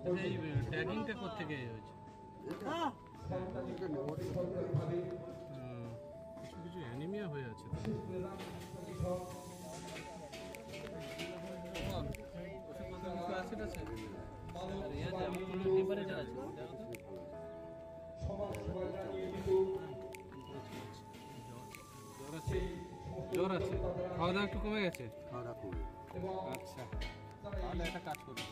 এই ট্যাগিংটা করতে গিয়ে হয়েছে কিছু কিছু অ্যানিমিয়া হয়ে আছে জ্বর আছে খাওয়া দাওয়া একটু কমে গেছে আচ্ছা তাহলে একটা কাজ করবে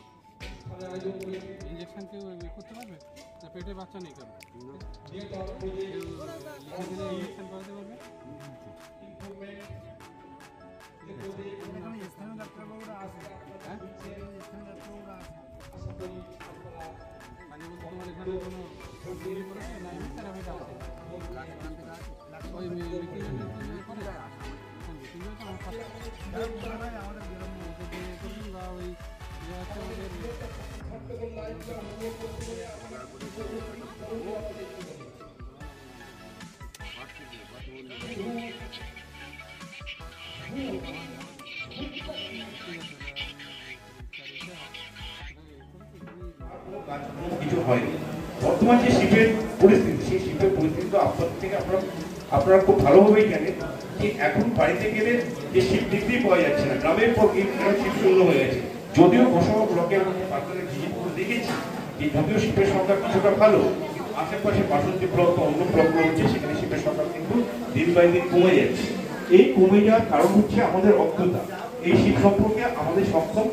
ইঞ্জেকশন কেউ করতে পারবে না পেটে বাচ্চা নেই কেন লিখে দিলে ইঞ্জেকশন করাতে পারবে স্থানীয় ডাক্তারবাবুরা আছে হ্যাঁ স্থানীয় ডাক্তারবাবুরা আছে মানে বলতে তোমার এখানে কোনো পড়েছে না এমনি থেরাপিটা আছে ওই মিটিংয়ের করে মিটিংয়ে তো আমার সাথে আমাদের গ্রামে করবেন বা ওই কিছু হয়নি বর্তমান যে শিল্পের পরিস্থিতি সেই শিল্পের পরিস্থিতি তো আপনাদের থেকে আপনারা খুব ভালোভাবেই জানেন যে এখন বাড়িতে গেলে যে শিল্প দেখতেই পাওয়া যাচ্ছে না গ্রামের পর শিল্প শূন্য হয়ে গেছে যদিও ঘোষণা ব্লকের ভিজিট করে দেখেছি যে যদিও শিল্পের সংখ্যা কিছুটা ভালো আশেপাশে বাসন্তী ব্লক বা অন্য ব্লকগুলো হচ্ছে সেখানে শিল্পের সংখ্যা কিন্তু দিন বাই দিন কমে যাচ্ছে এই কমে যাওয়ার কারণ হচ্ছে আমাদের অজ্ঞতা এই শিল্প সম্পর্কে আমাদের সক্ষম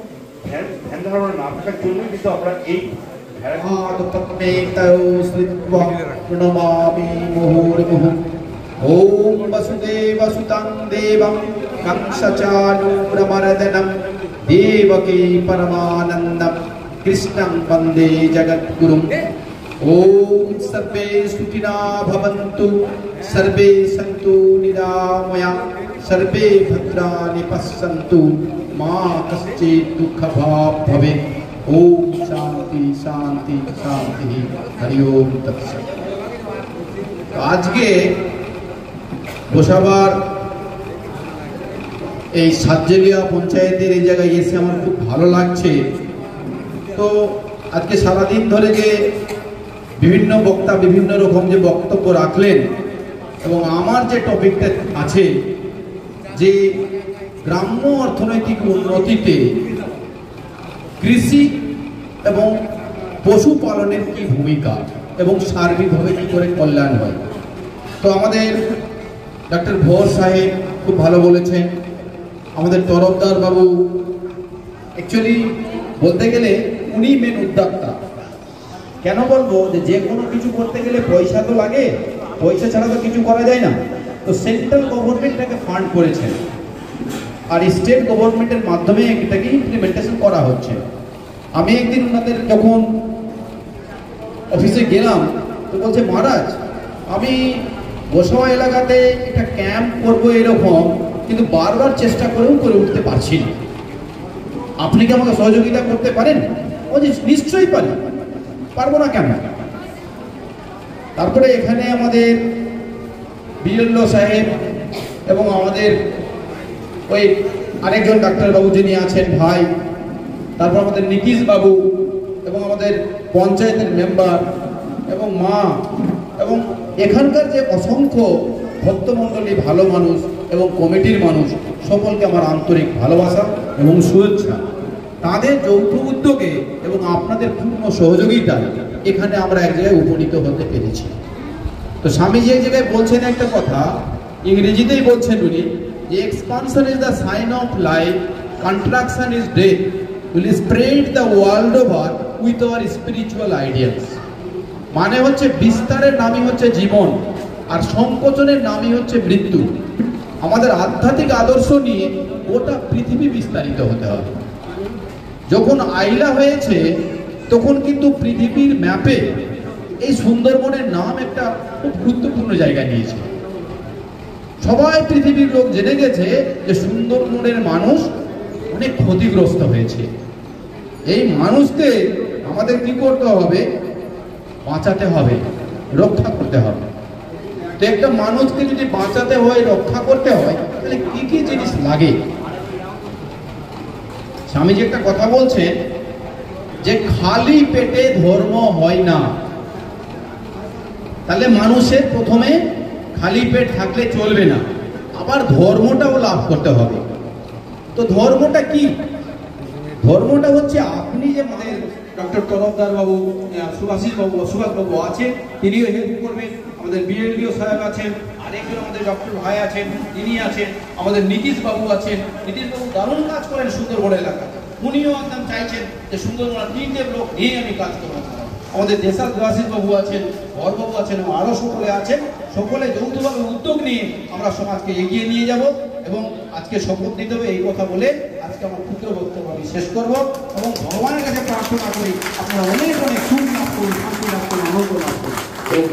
ধ্যান ধারণা না থাকার জন্যই কিন্তু আমরা এই ওম বসুদেবসুতং দেবং কংসচাণূরমর্দনম দেবকী পরমানন্দম কৃষ্ণং বন্দে জগদ্গুরুম ওম সর্বে সুখিনো ভবন্তু সর্বে সন্তু নিরাময়া সর্বে ভদ্রাণি পশ্যন্তু মা কশ্চিৎ দুঃখভাগ্ ভবেৎ ওম শান্তি শান্তি শান্তি হরি ওম তৎসৎ। আজকে গোসাবার এই সাতজেলিয়া পঞ্চায়েতের এই জায়গায় এসে আমার খুব ভালো লাগছে। তো আজকে সারাদিন ধরে যে বিভিন্ন বক্তা বিভিন্ন রকম যে বক্তব্য রাখলেন এবং আমার যে টপিকটা আছে যে গ্রাম্য অর্থনৈতিক উন্নতিতে কৃষি এবং পশুপালনের কি ভূমিকা এবং সার্বিকভাবে কি করে কল্যাণ হয়। তো আমাদের ডক্টর ভোর সাহেব খুব ভালো বলেছেন, আমাদের তরফদার বাবু অ্যাকচুয়ালি বলতে গেলে উনি মেন উদ্যোক্তা। কেন বলবো যে কোনো কিছু করতে গেলে পয়সা তো লাগে, পয়সা ছাড়া তো কিছু করা যায় না। তো সেন্ট্রাল গভর্নমেন্টটাকে ফান্ড করেছেন আর স্টেট গভর্নমেন্টের মাধ্যমে এটাকে ইমপ্লিমেন্টেশন করা হচ্ছে। আমি একদিন ওনাদের যখন অফিসে গেলাম তো বলছে মহারাজ আমি গোসাবা এলাকাতে একটা ক্যাম্প করবো এরকম, কিন্তু বারবার চেষ্টা করেও করে উঠতে পারছি না, আপনি কি আমাকে সহযোগিতা করতে পারেন? ও যে নিশ্চয়ই পারি, পারবো না কেন। তারপরে এখানে আমাদের বিএলও সাহেব এবং আমাদের ওই আরেকজন ডাক্তারবাবু যিনি আছেন ভাই, তারপর আমাদের নীতিশ বাবু এবং আমাদের পঞ্চায়েতের মেম্বার এবং মা এবং এখানকার যে অসংখ্য ভক্তমণ্ডলী ভালো মানুষ এবং কমিটির মানুষ সকলকে আমার আন্তরিক ভালোবাসা এবং শুভেচ্ছা। তাদের যৌথ উদ্যোগে এবং আপনাদের পূর্ণ সহযোগিতায় এখানে আমরা এক জায়গায় উপনীত হতে পেরেছি। তো স্বামীজি এক জায়গায় বলছেন একটা কথা, ইংরেজিতেই বলছেন উনি, যে expansion is the sign of life, contraction is death, will spread the world over with our spiritual ideals. মানে হচ্ছে বিস্তারের নামই হচ্ছে জীবন আর সংকোচনের নামই হচ্ছে মৃত্যু। আমাদের আধ্যাত্মিক আদর্শ নিয়ে গোটা পৃথিবী বিস্তারিত হতে হবে। যখন আইলা হয়েছে তখন কিন্তু পৃথিবীর ম্যাপে এই সুন্দরবনের নাম একটা খুব গুরুত্বপূর্ণ জায়গা নিয়েছে। সবাই পৃথিবীর লোক জেনে গেছে যে সুন্দরবনের মানুষ অনেক ক্ষতিগ্রস্ত হয়েছে। এই মানুষকে আমাদের কি করতে হবে? বাঁচাতে হবে, রক্ষা করতে হবে। তো একটা মানুষকে যদি বাঁচাতে হয়, রক্ষা করতে হয়, তাহলে কি কি জিনিস লাগে? স্বামীজি একটা কথা বলছেন যে খালি পেটে ধর্ম হয় না। তাহলে মানুষের প্রথমে খালি পেট থাকলে চলবে না, আবার ধর্মটাও লাভ করতে হবে। তো ধর্মটা কি? ধর্মটা হচ্ছে আপনি যে আমাদের ডক্টর তরফদার বাবু, সুভাষিস বাবু, সুভাষ বাবু আছেন, তিনিও হেল্প করবেন। আমাদের বিএলডিও সাহেব আছেন, আরেকজন আমাদের ডক্টর ভাই আছেন, তিনি আছেন। আমাদের নীতিশ বাবু আছেন, নীতিশ বাবু দারুণ কাজ করেন সুন্দরবন এলাকা। উনিও একদম চাইছেন যে সুন্দরবন 3টে ব্লক নিয়ে আমি কাজ করবো। আমাদের দেশাল দেবাশিস বাবু আছেন, বরবাবু আছেন এবং আরো সকলে আছেন। সকলে যৌথভাবে উদ্যোগ নিয়ে আমরা সমাজকে এগিয়ে নিয়ে যাব এবং আজকে শপথ নিতে হবে। এই কথা বলে আজকে আমার ক্ষুদ্র বক্তব্য আমি শেষ করব এবং ভগবানের কাছে প্রার্থনা করি আপনারা অনেক অনেক সুখ লাভ করুন, শান্তি লাভ করুন, আনন্দ লাভ করুন।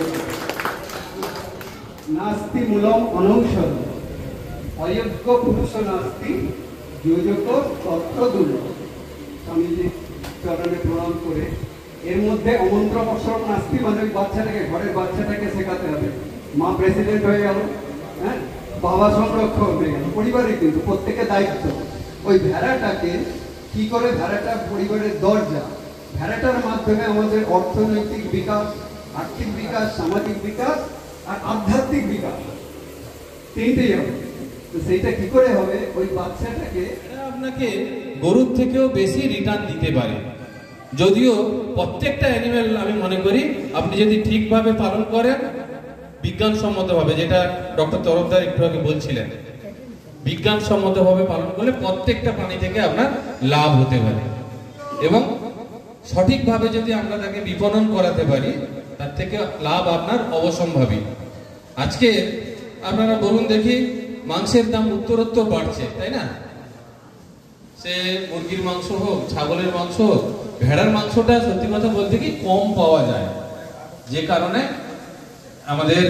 নাস্তি মূলম অনৌষধ অযোগ্য পুরুষ নাস্তি যোজক তত্ত্ব দুর্লভ। স্বামীজি চরণে প্রণাম করে এর মধ্যে অমন্ত্র অবসর নাস্তি মানে ওই বাচ্চাটাকে, ঘরের বাচ্চাটাকে শেখাতে হবে। মা প্রেসিডেন্ট হয়ে গেল, হ্যাঁ, বাবা সংরক্ষক হয়ে গেল, পরিবারে কিন্তু প্রত্যেকের দায়িত্ব। ওই ভেড়াটাকে কি করে, ভেড়াটা পরিবারের দরজা, ভেড়াটার মাধ্যমে আমাদের অর্থনৈতিক বিকাশ, আর্থিক বিকাশ, সামাজিক বিকাশ আর আধ্যাত্মিক বিকাশ তিনটেই হবে। তো সেইটা কি করে হবে? ওই বাচ্চাটাকে আপনাকে গরুর থেকেও বেশি রিটার্ন দিতে পারে। যদিও প্রত্যেকটা অ্যানিমেল আমি মনে করি আপনি যদি ঠিকভাবে পালন করেন, বিজ্ঞানসম্মতভাবে, যেটা ডক্টর তরফদার একটু আগে বলছিলেন, বিজ্ঞানসম্মতভাবে পালন করলে প্রত্যেকটা প্রাণী থেকে আপনার লাভ হতে পারে এবং সঠিকভাবে যদি আমরা তাকে বিপণন করাতে পারি তার থেকে লাভ আপনার অবশ্যম্ভাবী। আজকে আপনারা বলুন দেখি, মাংসের দাম উত্তরোত্তর বাড়ছে, তাই না? সে মুরগির মাংস হোক, ছাগলের মাংস হোক, ভেড়ার মাংসটা সত্যি কথা বলতে কি কম পাওয়া যায়, যে কারণে আমাদের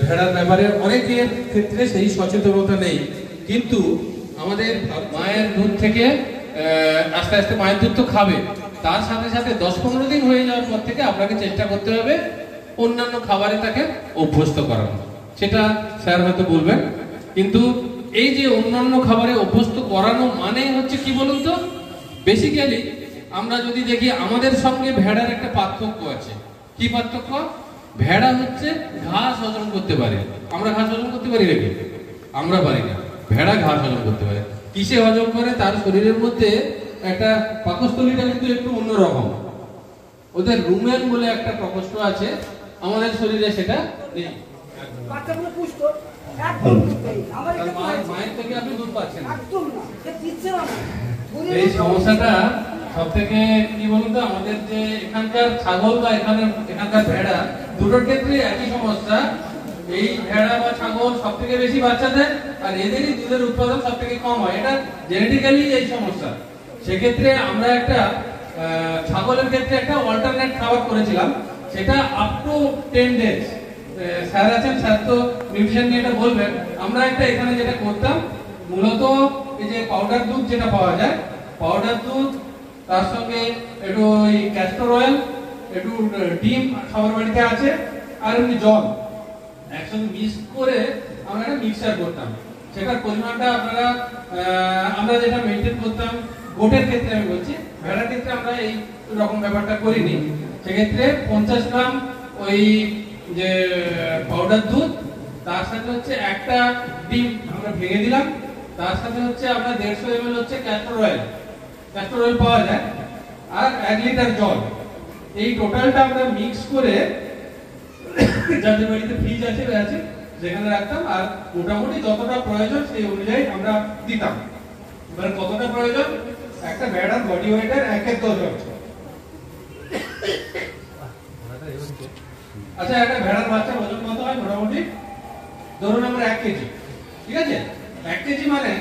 ভেড়ার ব্যাপারে অনেকের ক্ষেত্রে সেই সচেতনতা নেই। কিন্তু আমাদের মায়ের দুধ থেকে আস্তে আস্তে মায়ের দুধ তো খাবে, তার সাথে সাথে 10-15 দিন হয়ে যাওয়ার পর থেকে আপনাকে চেষ্টা করতে হবে অন্যান্য খাবারে তাকে অভ্যস্ত করানো। সেটা স্যার হয়তো বলবেন, কিন্তু এই যে অন্যান্য খাবারে অভ্যস্ত করানো মানে হচ্ছে কি বলুন তো, বেসিক্যালি আমরা যদি দেখি আমাদের সঙ্গে ভেড়ার একটা পার্থক্য আছে। কি পার্থক্য? ভেড়া হচ্ছে ঘাস হজম করতে পারে, আমরা ঘাস হজম করতে পারি নাকি? আমরা পারি না। ভেড়া ঘাস হজম করতে পারে। কিসে হজম করে? তার শরীরের মধ্যে একটা পাকস্থলীটা কিন্তু একটু অন্যরকম। ওদের রুমেন বলে একটা প্রকোষ্ঠ আছে, আমাদের শরীরে সেটা নেই। বাচ্চাগুলো পুষ্ট একদম নেই। আমার এটা মায়ের থেকে আপনি দুধ পাচ্ছেন একদম না, এটা দিচ্ছে না। এই সমস্যাটা সব থেকে কি বলুন তো, আমাদের যে এখানকার ছাগল বা এখানকার ভেড়া দুটোর ক্ষেত্রে একই সমস্যা। এই ভেড়া বা ছাগল সব থেকে বেশি বাচ্চা দেয় আর এদেরই দুধের উৎপাদন সব থেকে কম হয়। এটা জেনেটিক্যালি এই সমস্যা। সেক্ষেত্রে আমরা একটা ছাগলের ক্ষেত্রে একটা অল্টারনেট খাবার করেছিলাম, সেটা আপ টু 10 ডেজ। স্যার আছেন, স্যার তো নিউট্রিশন নিয়ে এটা বলবেন। আমরা একটা এখানে যেটা করতাম, মূলত এই যে পাউডার দুধ যেটা পাওয়া যায়, পাউডার দুধ, তার সঙ্গে একটু ওই ক্যাস্টর অয়েল, একটু ডিম খাবার বাড়িতে আছে, আর এমনি জল একসঙ্গে মিক্স করে আমরা একটা মিক্সচার করতাম। সেটার পরিমাণটা আপনারা আমরা যেটা মেনটেন করতাম, গোটের ক্ষেত্রে আমি বলছি, ভেড়ার ক্ষেত্রে আমরা এই রকম ব্যাপারটা করিনি। সেক্ষেত্রে 50 গ্রাম ওই যে পাউডার দুধ, তার সাথে হচ্ছে একটা ডিম আমরা ভেঙে দিলাম, তার সাথে হচ্ছে আমরা 150 ml হচ্ছে ক্যাস্টর অয়েল পাওয়া যায়, আর 1 লিটার জল। এই টোটালটা আমরা মিক্স করে যাদের বাড়িতে ফ্রিজ আছে যেখানে রাখতাম, আর মোটামুটি যতটা প্রয়োজন সেই অনুযায়ী আমরা দিতাম। এবার কতটা প্রয়োজন? একটা ভেড়ার বডি ওয়েটের 1/10 আচ্ছা, একটা ভেড়ার বাচ্চার ওজন কত হয় মোটামুটি? ধরুন আমরা 1 কেজি, ঠিক আছে? 1 কেজি মানে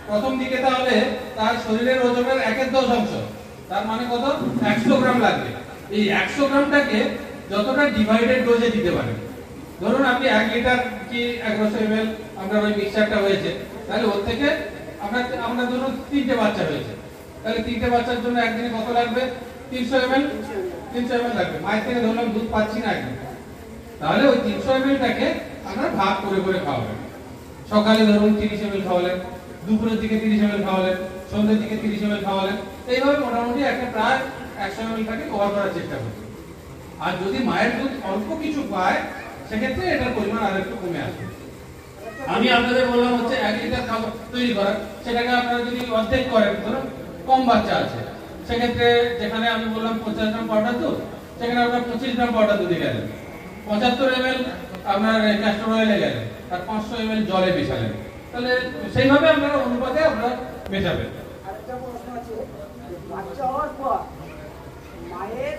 প্রথম দিকে তাহলে তার শরীরের ওজনের 1/10, তার মানে কত? 100 গ্রাম লাগবে। এই 100 গ্রামটাকে যতটা ডিভাইডেড ডোজে দিতে পারেন। ধরুন আপনি 1 লিটার কি 150 ml আপনার ওই মিক্সচারটা হয়েছে, তাহলে ওর থেকে আমরা ধরুন 3টে বাচ্চা হয়েছে, তাহলে 3টে বাচ্চার জন্য একদিনে কত লাগবে? 300 ml লাগবে। মায়ের থেকে ধরলাম দুধ পাচ্ছি না একদিন, তাহলে ওই 300 ml টাকে আমরা ভাগ করে করে খাওয়াবেন। সকালে ধরুন 30 ml খাওয়ালেন, দুপুরের দিকে 30 ml খাওয়ালেন, সন্ধ্যের দিকে 30 ml খাওয়ালেন। এইভাবে মোটামুটি একটা প্রায় 100 ml টাকে কভার করার চেষ্টা করবে। আর যদি মায়ের দুধ অল্প কিছু পায় সেক্ষেত্রে এটার পরিমাণ আর একটু কমে আসবে। আমি আপনাদের বললাম হচ্ছে 1 লিটার খাবার তৈরি করা, সেটাকে আপনারা যদি অর্ধেক করেন, ধরুন কম বাচ্চা আছে, সেক্ষেত্রে যেখানে আমি বললাম 50 গ্রাম পাউডার দুধ, সেখানে আপনার 25 গ্রাম পাউডার দুধে গেলেন, 75 ml আপনার ক্যাস্টর অয়েলে গেলেন, আর 500 ml জলে মেশালেন। তাহলে সেইভাবে আপনারা অনুপাতে আপনারা মেশাবেন। আরেকটা প্রশ্ন আছে, বাচ্চা হওয়ার পর মায়ের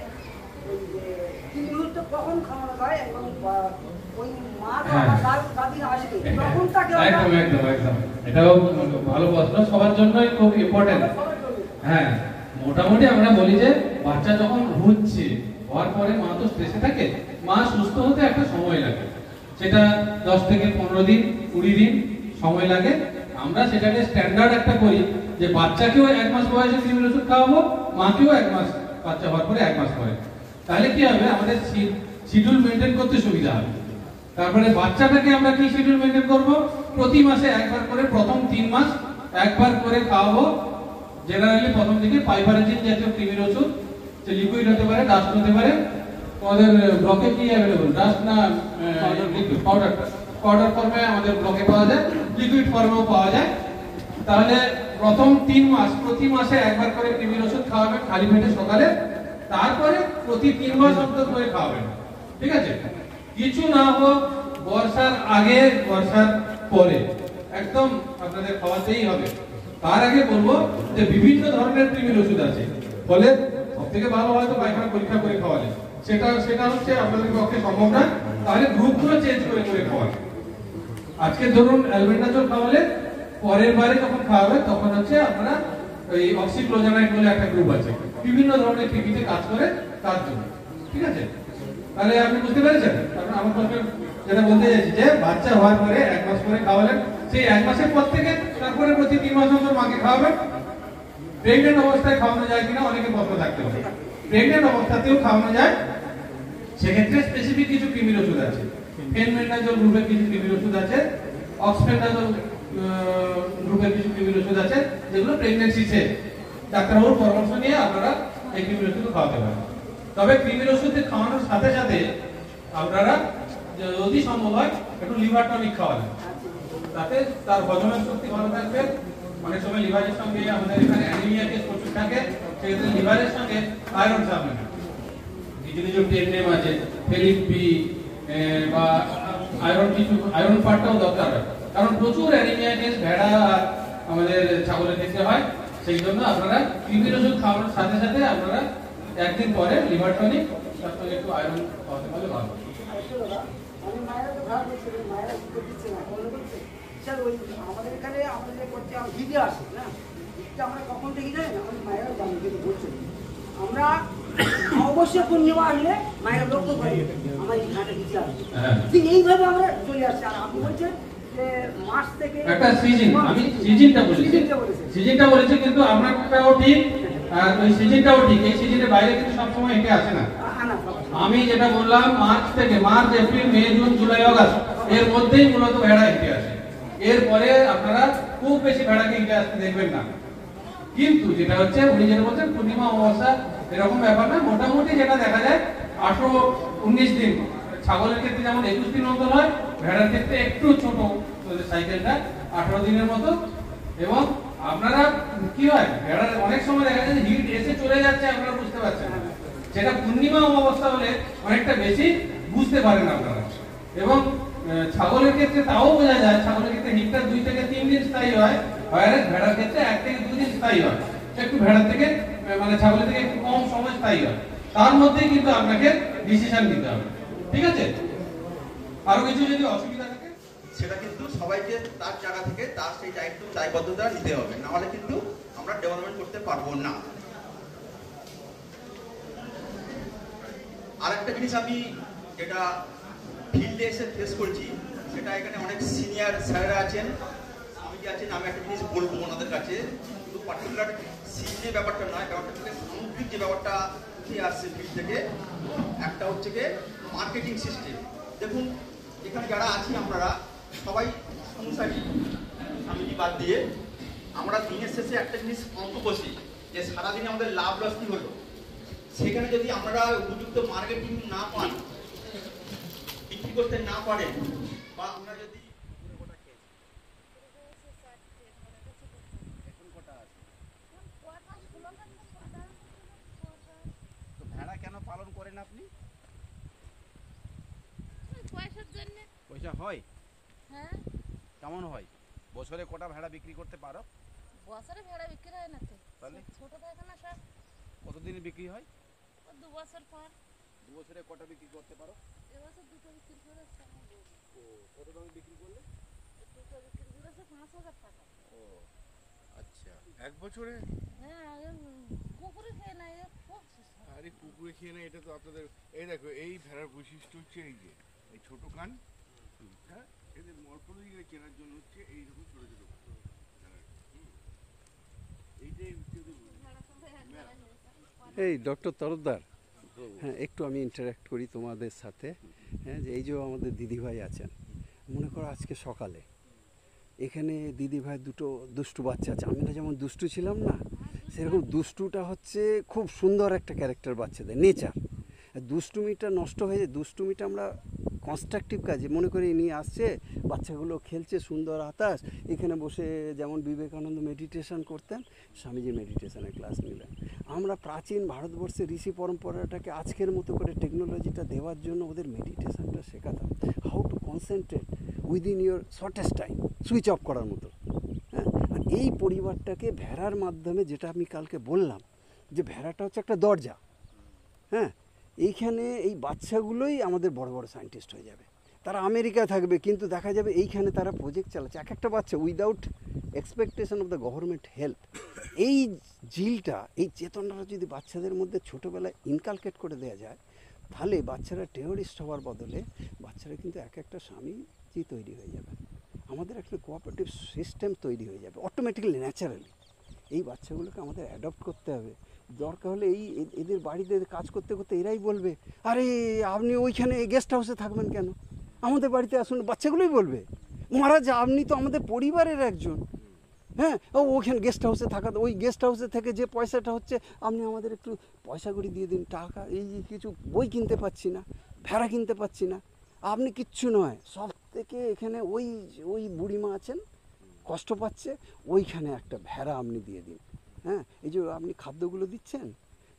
কি মুহূর্ত কখন খাওয়ানো হয় এবং ওই মা দাদির আসবে তখন তাকে একদম একদম একদম এটাও ভালো প্রশ্ন, সবার জন্যই খুব ইম্পর্টেন্ট। হ্যাঁ, মোটামুটি আমরা বলি যে বাচ্চা যখন হচ্ছে, হওয়ার পরে মা তো স্ট্রেসে থাকে, মা সুস্থ হতে একটা সময় লাগে, সেটা 10 থেকে 15 দিন 20 দিন সময় লাগে। আমরা সেটাকে স্ট্যান্ডার্ড একটা করি যে বাচ্চাকেও 1 মাস বয়সে কৃমির ওষুধ খাওয়াবো, মাকেও 1 মাস, বাচ্চা হওয়ার পরে 1 মাস পরে। তাহলে কি হবে, আমাদের শিডিউল মেনটেন করতে সুবিধা হবে। তারপরে বাচ্চাটাকে আমরা কি শিডিউল মেনটেন করব, প্রতি মাসে একবার করে প্রথম 3 মাস একবার করে খাওয়াবো। জেনারেলি প্রথম দিকে পাইপারেজিন জাতীয় কৃমির ওষুধ, যে লিকুইড হতে পারে, ডাস্ট হতে পারে। আমাদের ব্লকে কি অ্যাভেলেবল, ডাস্ট না লিকুইড? পাউডার ফর্মে আমাদের ব্লকে পাওয়া যায়, লিকুইড ফর্মেও পাওয়া যায়। তাহলে প্রথম 3 মাস প্রতি মাসে একবার করে কৃমির ওষুধ খাওয়াবেন খালি পেটে সকালে, তারপরে প্রতি 3 মাস অন্তর করে খাওয়াবেন। ঠিক আছে? কিছু না হোক বর্ষার আগে বর্ষার পরে একদম আপনাদের খাওয়াতেই হবে। তার আগে বলবো যে বিভিন্ন ধরনের কৃমির ওষুধ আছে, ফলে সবথেকে ভালো হয়তো পায়খানা পরীক্ষা করে খাওয়ালে, সেটা হচ্ছে আপনাদের পক্ষে সম্ভব না, তাহলে গ্রুপগুলো চেঞ্জ করে করে খাওয়ালে। আজকে ধরুন অ্যালবেন্ডাজল খাওয়ালে পরের বারে যখন খাওয়াবে তখন হচ্ছে আপনারা ওই অক্সিক্লোজানাইড বলে একটা গ্রুপ আছে, বিভিন্ন ধরনের কৃমিতে কাজ করে তার জন্য। ঠিক আছে? তাহলে আপনি বুঝতে পেরেছেন? কারণ আমার প্রশ্ন যেটা বলতে চাইছি যে বাচ্চা হওয়ার পরে 1 মাস পরে খাওয়ালেন, সেই 1 মাসের পর থেকে তারপরে প্রতি 3 মাস অন্তর মাকে খাওয়াবেন। প্রেগনেন্ট অবস্থায় খাওয়ানো যায় কিনা অনেকে প্রশ্ন থাকতে পারে। প্রেগনেন্ট অবস্থাতেও খাওয়ানো যায়, সেক্ষেত্রে স্পেসিফিক কিছু কৃমির ওষুধ আছে। ফেনমেন্ডাজল গ্রুপের কিছু কৃমির ওষুধ আছে, অক্সফেন্ডাজল গ্রুপের কিছু কৃমির ওষুধ আছে, যেগুলো প্রেগনেন্সিতে ডাক্তারবাবুর পরামর্শ নিয়ে আপনারা এই কৃমির ওষুধ খাওয়াতে পারেন। তবে কৃমির ওষুধ খাওয়ানোর সাথে সাথে আপনারা যদি সম্ভব হয় একটু লিভার টনিক খাওয়াবেন, তাতে তার হজমের শক্তি ভালো থাকবে। অনেক সময় লিভারের সঙ্গে আমাদের এখানে অ্যানিমিয়া কেস প্রচুর থাকে, সেক্ষেত্রে লিভারের সঙ্গে আয়রন সাপ্লিমেন্ট, কিছু কিছু টেননেম আছে, ফেলিক বি বা আয়রন পার্টটাও দরকার হয়, কারণ প্রচুর অ্যানিমিয়া কেস ভেড়া আর আমাদের ছাগলের ক্ষেত্রে হয়। সেই জন্য আপনারা কৃমির ওষুধ খাওয়ানোর সাথে সাথে আপনারা একদিন পরে লিভার টনিক তার সঙ্গে একটু আয়রন খাওয়াতে পারলে ভালো। আমি মায়েরা তো ভালো করছে, মায়েরা দিচ্ছে না, করছে স্যার ওই আমাদের এখানে আমাদের করতে হিটে আসে না, হিটটা আমরা কখন থেকে যাই না, আমাদের মায়েরা জানি কিন্তু বলছে আমরা অবশ্যই পূর্ণিমা আসলে মায়েরা লক্ষ্য করে আমার এই ঘাটে হিটে আসে, ঠিক এইভাবে আমরা চলে আসছি। আর আপনি বলছেন যে মাস থেকে একটা সিজন, আমি সিজনটা বলেছি কিন্তু আপনারটাও ঠিক আর ওই সিজনটাও ঠিক। এই সিজনের বাইরে কিন্তু সবসময় হেঁটে আসে না। আমি যেটা বললাম মার্চ, এপ্রিল, মে, জুন, জুলাই, আগস্ট এর মধ্যেই মূলত ভেড়া হেঁটে আসে। এরপরে আপনারা খুব বেশি ভেড়াকে হেঁটে আসতে দেখবেন না। কিন্তু যেটা হচ্ছে উনি যেটা বলছেন পূর্ণিমা অমাবস্যা এরকম ব্যাপার না, মোটামুটি যেটা দেখা যায় 18-19 দিন। ছাগলের ক্ষেত্রে যেমন 21 দিন অন্তর হয়, ভেড়ার ক্ষেত্রে একটু ছোট সাইকেলটা 18 দিনের মতো। এবং আপনারা কি হয় ভেড়ার অনেক সময় দেখা যায় হিট এসে চলে যাচ্ছে, আপনারা বুঝতে পারছেন না, সেটা পূর্ণিমা অমাবস্যা হলে অনেকটা বেশি বুঝতে পারেন আপনারা। এবং ছাগলের ক্ষেত্রে তাও বোঝা যায়, ছাগলের ক্ষেত্রে হিটটা 2 থেকে 3 দিন স্থায়ী হয়, আর ভেড়ার ক্ষেত্রে 1 থেকে 2 দিন স্থায়ী হয়। একটু ভেড়ার থেকে মানে ছাগলের থেকে একটু কম সময় স্থায়ী হয়। তার মধ্যেই কিন্তু আপনাকে ডিসিশন নিতে হবে। ঠিক আছে? আরো কিছু যদি অসুবিধা থাকে সেটা কিন্তু সবাইকে তার জায়গা থেকে তার সেই দায়বদ্ধতা নিতে হবে, না হলে কিন্তু আমরা ডেভেলপমেন্ট করতে পারবো না। আর একটা জিনিস আমি যেটা ফিল্ডে এসে ফেস করছি, সেটা এখানে অনেক সিনিয়র স্যারেরা আছেন, স্বামীজি আছেন, আমি একটা জিনিস বলবো ওনাদের কাছে, শুধু পার্টিকুলার সিজনের ব্যাপারটা নয়, ব্যাপারটা থেকে সামগ্রিক যে ব্যাপারটা উঠে আসছে ফিল্ড থেকে, একটা হচ্ছে গিয়ে মার্কেটিং সিস্টেম। দেখুন এখানে যারা আছি আপনারা সবাই সংসারী, স্বামীজি বাদ দিয়ে, আমরা দিনের শেষে একটা জিনিস অঙ্ক বসি যে সারাদিনে আমাদের লাভ লস কি হলো, সেখানে যদি আপনারা উপযুক্ত মার্কেটিং না পান, বিক্রি করতে না পারেন, বা আমরা যদি তো ভেড়া কেন পালন করেন আপনি? পয়সার জন্য। পয়সা হয়? হ্যাঁ। কেমন হয়? বছরে কটা ভেড়া বিক্রি করতে পারো? বছরে ভেড়া বিক্রি হয় না তো। তাহলে ছোট থাকে না সব। কতদিনে বিক্রি হয়? 2 বছর পর। 2 বছরে কটা বিক্রি করতে পারো? এবছর 2টো বিক্রি করেছে। ও কত দামে বিক্রি করলে? 2টো বিক্রি করেছে 5000 টাকা। ও আচ্ছা, এক বছরে? হ্যাঁ, কুকুরে খেয়ে না, খুব আরে কুকুরে খেয়ে না, এটা তো আপনাদের এই দেখো, এই ভেড়ার বৈশিষ্ট্য হচ্ছে এই যে এই ছোট কান, হ্যাঁ, এদের মর্ফোলজি চেনার জন্য হচ্ছে এইরকম ছোট ছোট এইটাই এই ডক্টর তরফদার, হ্যাঁ একটু আমি ইন্টারাক্ট করি তোমাদের সাথে। হ্যাঁ, যে এই যে আমাদের দিদিভাই আছেন, মনে করো আজকে সকালে এখানে দিদিভাই দুটো দুষ্টু বাচ্চা আছে। আমরা যেমন দুষ্টু ছিলাম না, সেরকম দুষ্টুটা হচ্ছে খুব সুন্দর একটা ক্যারেক্টার বাচ্চাদের, নেচার। দুষ্টুমিটা নষ্ট হয়ে যায়, দুষ্টুমিটা আমরা কনস্ট্রাকটিভ কাজে মনে করি নিয়ে আসছে, বাচ্চাগুলো খেলছে, সুন্দর আতাস, এখানে বসে যেমন বিবেকানন্দ মেডিটেশন করতেন, স্বামীজি মেডিটেশনের ক্লাস নিলেন। আমরা প্রাচীন ভারতবর্ষের ঋষি পরম্পরাটাকে আজকের মতো করে টেকনোলজিটা দেওয়ার জন্য ওদের মেডিটেশনটা শেখাতাম, how to concentrate within your shortest time, switch off করার মতো। হ্যাঁ, আর এই পরিবারটাকে ভেড়ার মাধ্যমে, যেটা আমি কালকে বললাম যে ভেড়াটা হচ্ছে একটা দরজা, হ্যাঁ, এইখানে এই বাচ্চাগুলোই আমাদের বড় বড় সায়েন্টিস্ট হয়ে যাবে। তারা আমেরিকা থাকবে, কিন্তু দেখা যাবে এইখানে তারা প্রজেক্ট চালাচ্ছে। এক একটা বাচ্চা without expectation of the government help. এই জিলটা, এই চেতনাটা যদি বাচ্চাদের মধ্যে ছোটোবেলায় ইনকালকেট করে দেওয়া যায়, তাহলে বাচ্চারা টেররিস্ট হওয়ার বদলে বাচ্চারা কিন্তু এক একটা স্বামীজি তৈরি হয়ে যাবে। আমাদের একটা কোঅপারেটিভ সিস্টেম তৈরি হয়ে যাবে অটোমেটিক্যালি, ন্যাচারালি। এই বাচ্চাগুলোকে আমাদের অ্যাডপ্ট করতে হবে। দরকার হলে এদের বাড়িতে কাজ করতে করতে এরাই বলবে, আরে আপনি ওইখানে গেস্ট হাউসে থাকবেন কেন, আমাদের বাড়িতে আসুন। বাচ্চাগুলোই বলবে, মহারাজ আপনি তো আমাদের পরিবারের একজন, হ্যাঁ, ওইখানে গেস্ট হাউসে থাকা, ওই গেস্ট হাউসে থেকে যে পয়সাটা হচ্ছে আপনি আমাদের একটু পয়সা করে দিয়ে দিন, টাকা, এই কিছু বই কিনতে পাচ্ছি না, ভেড়া কিনতে পাচ্ছি না, আপনি কিচ্ছু নয়, সব থেকে এখানে ওই বুড়িমা আছেন, কষ্ট পাচ্ছে, ওইখানে একটা ভেড়া আপনি দিয়ে দিন। হ্যাঁ, এই যে আপনি খাদ্যগুলো দিচ্ছেন,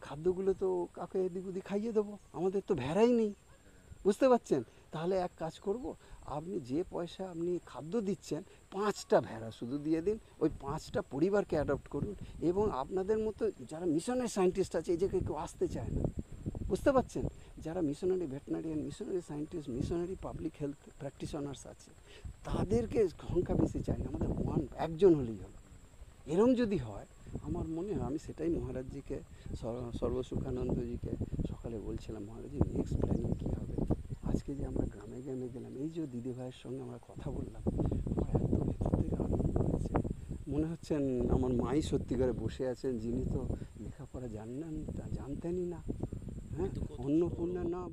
খাদ্যগুলো তো কাকে এদিক ওদিক খাইয়ে দেবো, আমাদের তো ভেড়াই নেই, বুঝতে পারছেন? তাহলে এক কাজ করব, আপনি যে পয়সা আপনি খাদ্য দিচ্ছেন 5টা ভেড়া শুধু দিয়ে দিন, ওই 5টা পরিবারকে অ্যাডপ্ট করুন। এবং আপনাদের মতো যারা মিশনারি সায়েন্টিস্ট আছে, এই যে কেউ আসতে চায় না, বুঝতে পারছেন, যারা missionary veterinarian, missionary scientist, missionary public health practitioners আছে, তাদেরকে সংখ্যা বেশি চাই না, আমাদের একজন হলেই হলো। এরম যদি হয়, আমার মনে হয়, আমি সেটাই মহারাজজিকে, সর্বসুখানন্দজিকে সকালে বলছিলাম, মহারাজজি নেক্সট প্ল্যানিং কী হবে? আজকে যে আমরা গ্রামে গ্রামে গেলাম, এই যে দিদিভাইয়ের সঙ্গে আমরা কথা বললাম, আমার এত ভেতর থেকে আনন্দ হয়েছে, মনে হচ্ছেন আমার মাই সত্যিকারে বসে আছেন, যিনি তো লেখাপড়া জানতেনই না। হ্যাঁ, অন্নপূর্ণা নাম